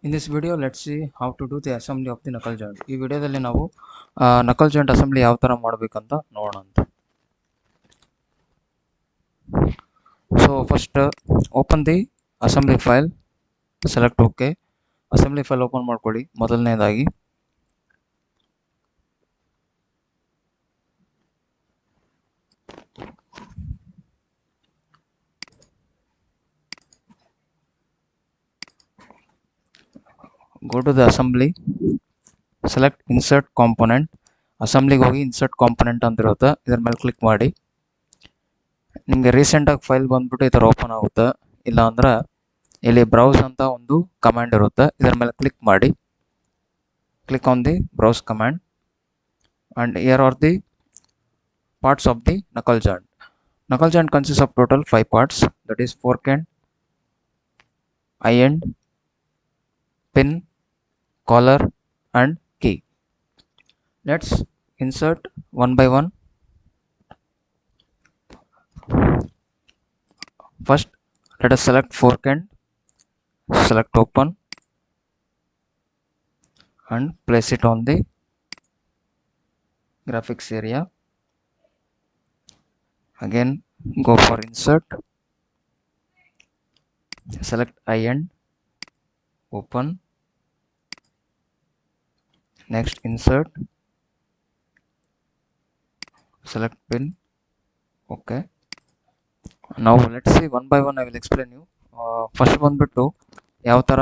In this video, let's see how to do the assembly of the knuckle joint. ಈ ವಿಡಿಯೋದಲ್ಲಿ ನಾವು knuckle joint assembly ಯಾವ ತರ ಮಾಡಬೇಕಂತ ನೋಡೋಣ ಅಂತ. So first open the assembly file, select OK. Assembly file open ಮಾಡ್ಕೊಳ್ಳಿ. ಮೊದಲನೇದಾಗಿ go to the assembly, select insert component. ಅಸೆಂಬ್ಲಿಗೆ ಹೋಗಿ ಇನ್ಸರ್ಟ್ ಕಾಂಪೊನೆಂಟ್ ಅಂತ ಇರುತ್ತೆ, ಇದರ ಮೇಲೆ ಕ್ಲಿಕ್ ಮಾಡಿ. ನಿಮಗೆ ರೀಸೆಂಟಾಗಿ ಫೈಲ್ ಬಂದ್ಬಿಟ್ಟು ಈ ಥರ ಓಪನ್ ಆಗುತ್ತೆ. ಇಲ್ಲ ಅಂದ್ರೆ ಇಲ್ಲಿ ಬ್ರೌಸ್ ಅಂತ ಒಂದು ಕಮಾಂಡ್ ಇರುತ್ತೆ, ಇದರ ಮೇಲೆ ಕ್ಲಿಕ್ ಮಾಡಿ. Click on the browse command and here are the parts of the knuckle joint. Knuckle joint consists of total 5 parts, that is fork end, eye end, pin, collar and key. Let's insert one by one. First let us select fork end, select open and place it on the graphics area. Again go for insert, select eye end, open, next insert, select pin, okay. Now let's see one by one. I will explain you. First ಬಂದ್ಬಿಟ್ಟು ಯಾವ ಥರ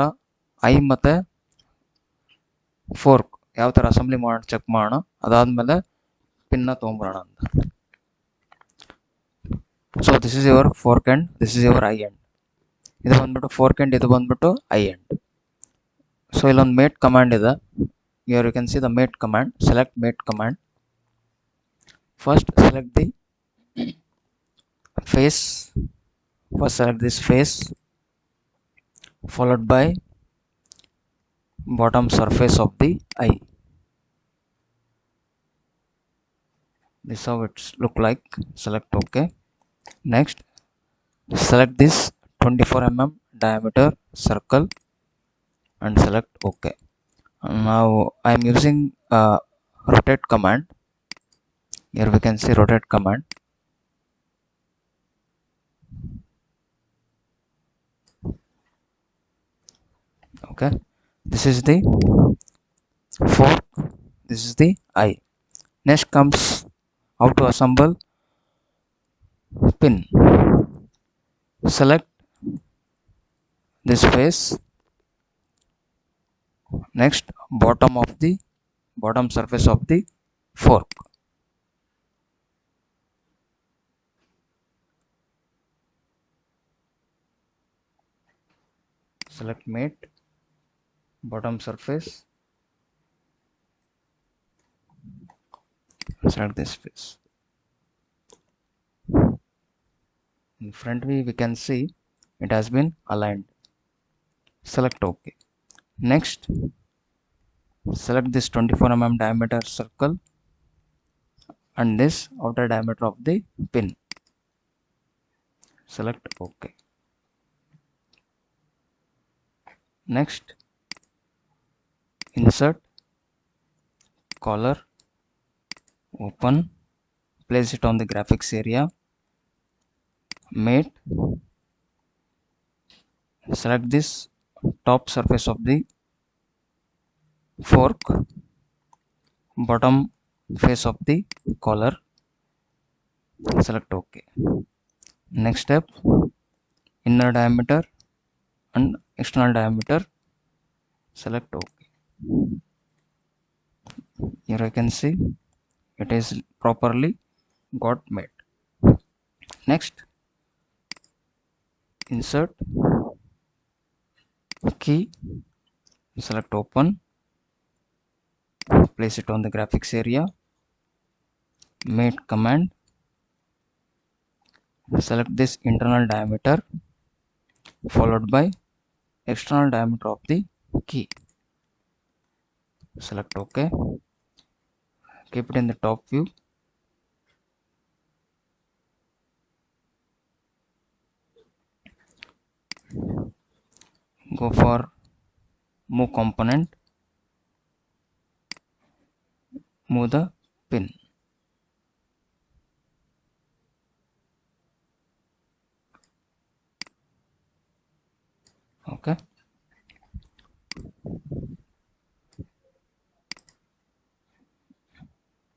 I ಮತ್ತು fork ಯಾವ ಥರ assembly ಮಾಡಿ check ಮಾಡೋಣ. ಅದಾದಮೇಲೆ ಪಿನ್ನ ತೊಗೊಂಬರೋಣ ಅಂತ. So this is your fork end, this is your eye end. ಇದು ಬಂದ್ಬಿಟ್ಟು ಫೋರ್ಕ್ ಎಂಡ್, ಇದು ಬಂದ್ಬಿಟ್ಟು ಐ ಎಂಡ್. ಸೊ ಇಲ್ಲೊಂದು ಮೇಟ್ ಕಮಾಂಡ್ ಇದೆ. You can see the mate command. Select mate command. First select the face. First select this face, followed by bottom surface of the eye. This is how it's look like. Select OK. Next select this 24 mm diameter circle and select OK. Now I am using rotate command. Here we can see rotate command. Okay, this is the fork, this is the eye. Next comes how to assemble pin. Select this face, next bottom surface of the fork. Select mate, bottom surface, select this face. In front view we can see it has been aligned. Select OK. Next select this 24 mm diameter circle and this outer diameter of the pin. Select OK. Next insert collar, open, place it on the graphics area. Mate, select this top surface of the fork, bottom face of the collar. Select OK. Next step, inner diameter and external diameter. Select OK. Here I can see it is properly got made. Next insert key, select open, place it on the graphics area. Mate command, select this internal diameter followed by external diameter of the key. Select OK. Keep it in the top view. Go for move component, move the pin. Okay,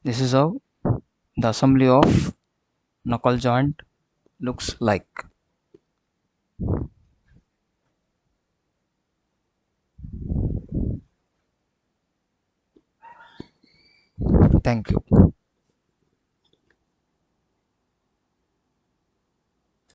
this is how the assembly of knuckle joint looks like. Thank you.